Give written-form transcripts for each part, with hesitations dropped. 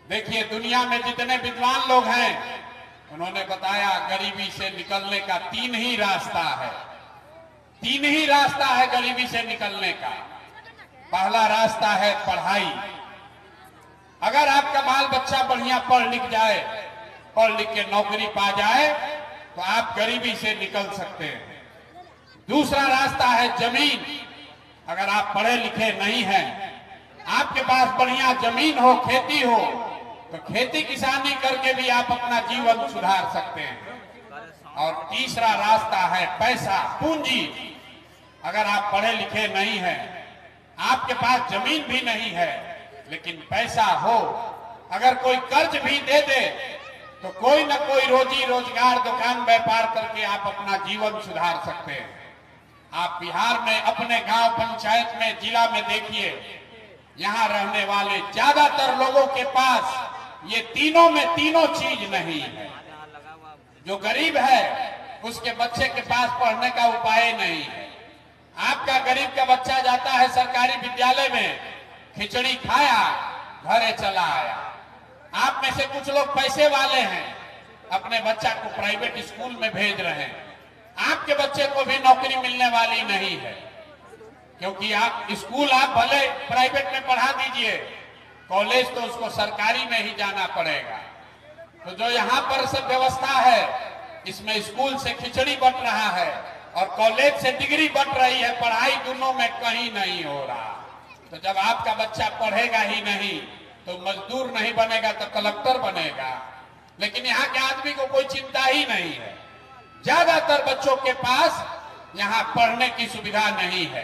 देखिए, दुनिया में जितने विद्वान लोग हैं उन्होंने बताया गरीबी से निकलने का तीन ही रास्ता है। तीन ही रास्ता है गरीबी से निकलने का। पहला रास्ता है पढ़ाई। अगर आपका बाल बच्चा बढ़िया पढ़ लिख जाए, पढ़ लिख के नौकरी पा जाए तो आप गरीबी से निकल सकते हैं। दूसरा रास्ता है जमीन। अगर आप पढ़े लिखे नहीं हैं, आपके पास बढ़िया जमीन हो, खेती हो, तो खेती किसानी करके भी आप अपना जीवन सुधार सकते हैं। और तीसरा रास्ता है पैसा, पूंजी। अगर आप पढ़े लिखे नहीं हैं, आपके पास जमीन भी नहीं है, लेकिन पैसा हो, अगर कोई कर्ज भी दे दे तो कोई ना कोई रोजी रोजगार, दुकान व्यापार करके आप अपना जीवन सुधार सकते हैं। आप बिहार में अपने गांव पंचायत में, जिला में देखिए, यहाँ रहने वाले ज्यादातर लोगों के पास ये तीनों में तीनों चीज नहीं है। जो गरीब है उसके बच्चे के पास पढ़ने का उपाय नहीं है। आपका गरीब का बच्चा जाता है सरकारी विद्यालय में, खिचड़ी खाया, घरे चला आया। आप में से कुछ लोग पैसे वाले हैं, अपने बच्चा को प्राइवेट स्कूल में भेज रहे हैं। आपके बच्चे को भी नौकरी मिलने वाली नहीं है, क्योंकि आप स्कूल आप भले प्राइवेट में पढ़ा दीजिए, कॉलेज तो उसको सरकारी में ही जाना पड़ेगा। तो जो यहाँ पर सब व्यवस्था है, इसमें स्कूल से खिचड़ी बंट रहा है और कॉलेज से डिग्री बंट रही है, पढ़ाई दोनों में कहीं नहीं हो रहा। तो जब आपका बच्चा पढ़ेगा ही नहीं तो मजदूर नहीं बनेगा तो कलेक्टर बनेगा। लेकिन यहाँ के आदमी को कोई चिंता ही नहीं है। ज्यादातर बच्चों के पास यहाँ पढ़ने की सुविधा नहीं है।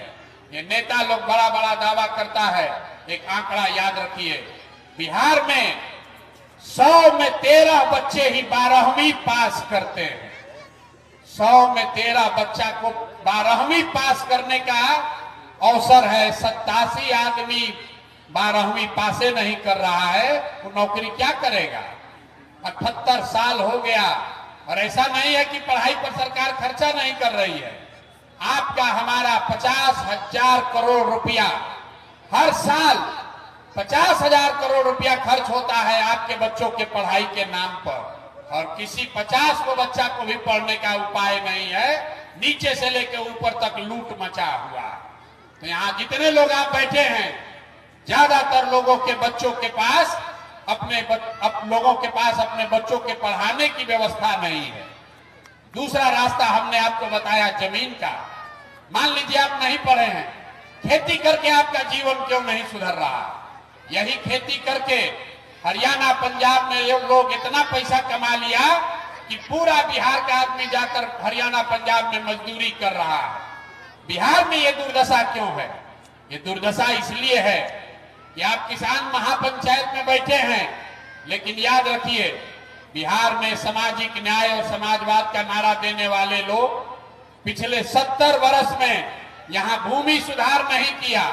ये नेता लोग बड़ा बड़ा दावा करता है। एक आंकड़ा याद रखिए, बिहार में 100 में 13 बच्चे ही 12वीं पास करते हैं। 100 में 13 बच्चा को 12वीं पास करने का अवसर है। 87 आदमी 12वीं पासे नहीं कर रहा है, वो नौकरी क्या करेगा? 78 साल हो गया और ऐसा नहीं है कि पढ़ाई पर सरकार खर्चा नहीं कर रही है। आपका हमारा 50,000 करोड़ रुपया हर साल 50,000 करोड़ रुपया खर्च होता है आपके बच्चों के पढ़ाई के नाम पर, और किसी 50 को बच्चा को भी पढ़ने का उपाय नहीं है। नीचे से लेकर ऊपर तक लूट मचा हुआ। तो यहाँ जितने लोग आप बैठे हैं, ज्यादातर लोगों के बच्चों के पास अपने बच्चों के पढ़ाने की व्यवस्था नहीं है। दूसरा रास्ता हमने आपको बताया जमीन का। मान लीजिए आप नहीं पढ़े हैं, खेती करके आपका जीवन क्यों नहीं सुधर रहा? यही खेती करके हरियाणा पंजाब में ये लोग इतना पैसा कमा लिया कि पूरा बिहार का आदमी जाकर हरियाणा पंजाब में मजदूरी कर रहा है। बिहार में ये दुर्दशा क्यों है? ये दुर्दशा इसलिए है कि आप किसान महापंचायत में बैठे हैं, लेकिन याद रखिए, बिहार में सामाजिक न्याय और समाजवाद का नारा देने वाले लोग पिछले 70 वर्ष में यहाँ भूमि सुधार नहीं किया।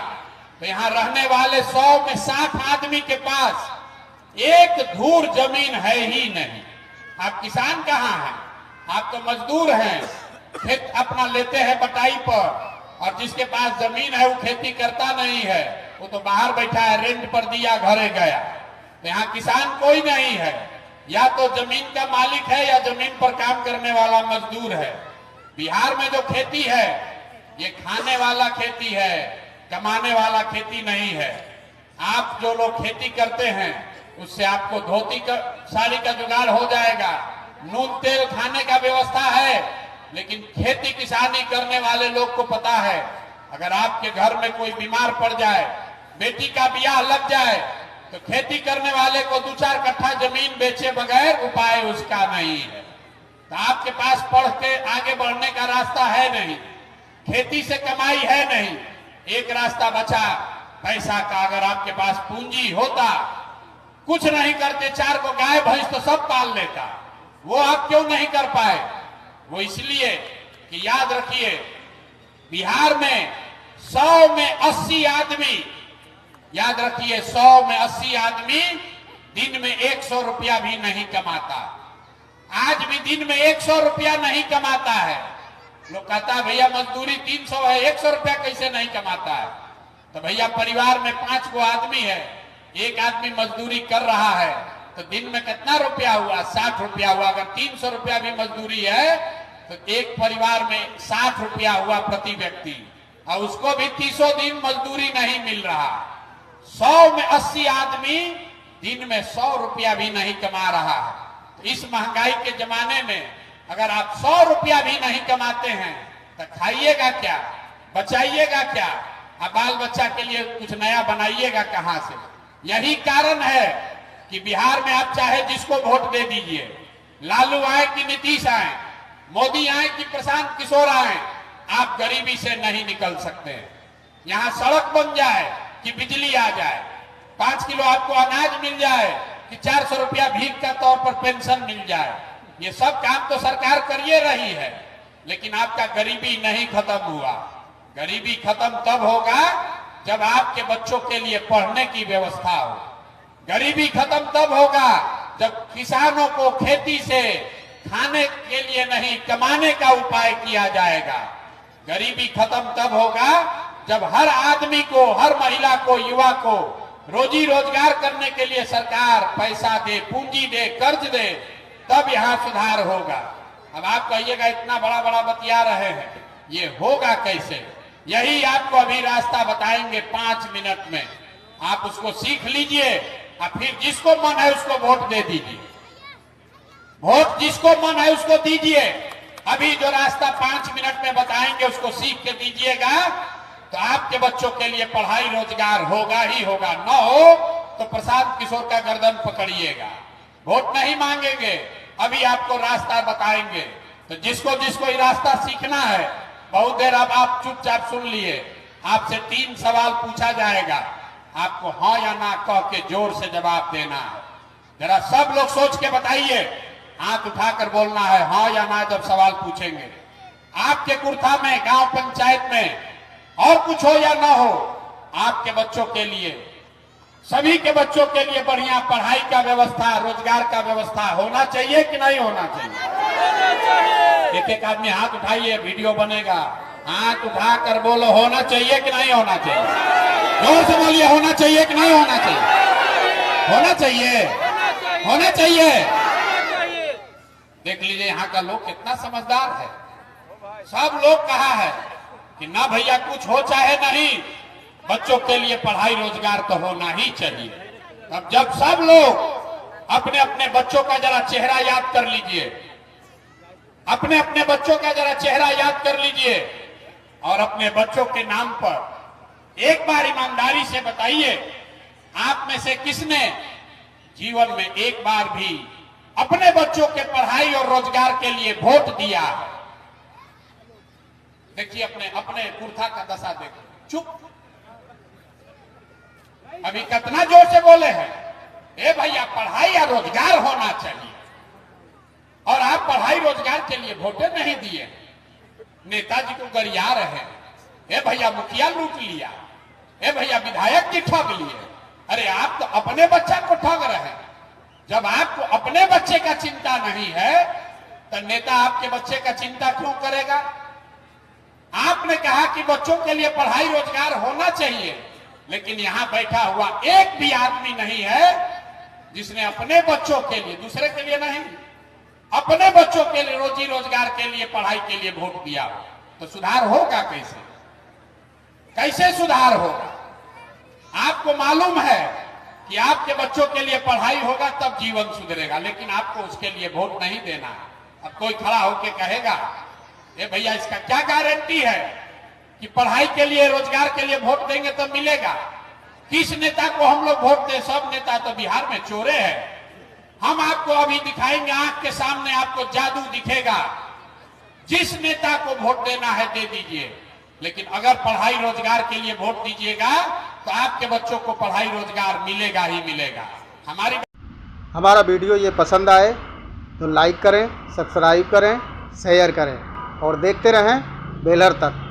तो यहाँ रहने वाले 100 में 60 आदमी के पास एक धूर जमीन है ही नहीं। आप किसान कहाँ हैं? आप तो मजदूर हैं, खेत अपना लेते हैं बटाई पर, और जिसके पास जमीन है वो खेती करता नहीं है, वो तो बाहर बैठा है, रेंट पर दिया, घरे गया। तो यहाँ किसान कोई नहीं है, या तो जमीन का मालिक है या जमीन पर काम करने वाला मजदूर है। बिहार में जो खेती है ये खाने वाला खेती है, कमाने वाला खेती नहीं है। आप जो लोग खेती करते हैं उससे आपको धोती का साड़ी का जुगाड़ हो जाएगा, नून तेल खाने का व्यवस्था है। लेकिन खेती किसानी करने वाले लोग को पता है, अगर आपके घर में कोई बीमार पड़ जाए, बेटी का ब्याह लग जाए, तो खेती करने वाले को 2-4 कट्ठा जमीन बेचे बगैर उपाय उसका नहीं है। तो आपके पास पढ़ के आगे बढ़ने का रास्ता है नहीं, खेती से कमाई है नहीं। एक रास्ता बचा पैसा का। अगर आपके पास पूंजी होता, कुछ नहीं करते, 4 को गाय भैंस तो सब पाल लेता। वो आप क्यों नहीं कर पाए? वो इसलिए कि याद रखिए, बिहार में 100 में 80 आदमी, याद रखिए, 100 में 80 आदमी दिन में 100 रुपया भी नहीं कमाता। आज भी दिन में 100 रुपया नहीं कमाता है। लोग कहता है भैया मजदूरी 300 है, 100 रुपया कैसे नहीं कमाता है? तो भैया परिवार में 5 गो आदमी है, एक आदमी मजदूरी कर रहा है तो दिन में कितना रुपया हुआ? 60 रुपया हुआ। अगर 300 रुपया भी मजदूरी है तो एक परिवार में 60 रुपया हुआ प्रति व्यक्ति, और उसको भी 30 दिन मजदूरी नहीं मिल रहा। 100 में 80 आदमी दिन में 100 रुपया भी नहीं कमा रहा है। तो इस महंगाई के जमाने में अगर आप 100 रुपया भी नहीं कमाते हैं तो खाइएगा क्या, बचाइएगा क्या, अब बाल बच्चा के लिए कुछ नया बनाइएगा कहां से? यही कारण है कि बिहार में आप चाहे जिसको वोट दे दीजिए, लालू आए कि नीतीश आए, मोदी आए कि प्रशांत किशोर आए, आप गरीबी से नहीं निकल सकते। यहां सड़क बन जाए कि बिजली आ जाए, 5 किलो आपको अनाज मिल जाए कि 400 रुपया भीख का तौर पर पेंशन मिल जाए, ये सब काम तो सरकार करिए रही है, लेकिन आपका गरीबी नहीं खत्म हुआ। गरीबी खत्म तब होगा जब आपके बच्चों के लिए पढ़ने की व्यवस्था हो। गरीबी खत्म तब होगा जब किसानों को खेती से खाने के लिए नहीं कमाने का उपाय किया जाएगा। गरीबी खत्म तब होगा जब हर आदमी को, हर महिला को, युवा को रोजी रोजगार करने के लिए सरकार पैसा दे, पूंजी दे, कर्ज दे, तब यहां सुधार होगा। अब आप कहिएगा इतना बड़ा बड़ा बतिया रहे हैं, ये होगा कैसे? यही आपको अभी रास्ता बताएंगे 5 मिनट में। आप उसको सीख लीजिए और फिर जिसको मन है उसको वोट दे दीजिए। वोट जिसको मन है उसको दीजिए। अभी जो रास्ता 5 मिनट में बताएंगे उसको सीख के दीजिएगा तो आपके बच्चों के लिए पढ़ाई रोजगार होगा ही होगा। न हो तो प्रशांत किशोर का गर्दन पकड़िएगा। वोट नहीं मांगेंगे, अभी आपको रास्ता बताएंगे। तो जिसको जिसको ये रास्ता सीखना है, बहुत देर अब आप चुपचाप सुन लिए। आपसे 3 सवाल पूछा जाएगा, आपको हाँ या ना कह के जोर से जवाब देना है। जरा सब लोग सोच के बताइए, हाथ उठाकर बोलना है हाँ या ना जब सवाल पूछेंगे। आपके कुर्था में, गांव पंचायत में और कुछ हो या ना हो, आपके बच्चों के लिए, सभी के बच्चों के लिए बढ़िया पढ़ाई का व्यवस्था, रोजगार का व्यवस्था होना चाहिए कि नहीं होना चाहिए? एक एक आदमी हाथ उठाइए, वीडियो बनेगा। हाथ उठाकर बोलो होना चाहिए कि नहीं होना चाहिए? जोर से बोलिए, होना चाहिए कि नहीं होना चाहिए? होना चाहिए, होना चाहिए। देख लीजिए यहाँ का लोग कितना समझदार है। सब लोग कहा है कि ना भैया कुछ हो चाहे नहीं, बच्चों के लिए पढ़ाई रोजगार तो होना ही चाहिए। अब जब सब लोग अपने अपने बच्चों का जरा चेहरा याद कर लीजिए, अपने अपने बच्चों का जरा चेहरा याद कर लीजिए और अपने बच्चों के नाम पर एक बार ईमानदारी से बताइए, आप में से किसने जीवन में एक बार भी अपने बच्चों के पढ़ाई और रोजगार के लिए वोट दिया है? देखिए अपने अपने कुर्ता का दशा देखिए। चुप, अभी कितना जोर से बोले हैं, ए भैया पढ़ाई या रोजगार होना चाहिए, और आप पढ़ाई रोजगार के लिए वोटे नहीं दिए। नेताजी को गरिया रहे हैं, ए भैया मुखिया लूट लिया, ए भैया विधायक जी ठग लिए। अरे आप तो अपने बच्चा को ठग रहे हैं। जब आपको अपने बच्चे का चिंता नहीं है तो नेता आपके बच्चे का चिंता क्यों करेगा? आपने कहा कि बच्चों के लिए पढ़ाई रोजगार होना चाहिए, लेकिन यहां बैठा हुआ एक भी आदमी नहीं है जिसने अपने बच्चों के लिए, दूसरे के लिए नहीं, अपने बच्चों के लिए रोजी रोजगार के लिए, पढ़ाई के लिए वोट दिया हो। तो सुधार होगा कैसे? कैसे सुधार होगा? आपको मालूम है कि आपके बच्चों के लिए पढ़ाई होगा तब जीवन सुधरेगा, लेकिन आपको उसके लिए वोट नहीं देना। अब कोई खड़ा होकर कहेगा, ए भैया इसका क्या गारंटी है कि पढ़ाई के लिए, रोजगार के लिए वोट देंगे तो मिलेगा? किस नेता को हम लोग वोट दें? सब नेता तो बिहार में चोरे हैं। हम आपको अभी दिखाएंगे, आंख के सामने आपको जादू दिखेगा। जिस नेता को वोट देना है दे दीजिए, लेकिन अगर पढ़ाई रोजगार के लिए वोट दीजिएगा तो आपके बच्चों को पढ़ाई रोजगार मिलेगा ही मिलेगा। हमारा वीडियो ये पसंद आए तो लाइक करें, सब्सक्राइब करें, शेयर करें और देखते रहें बेलर तक।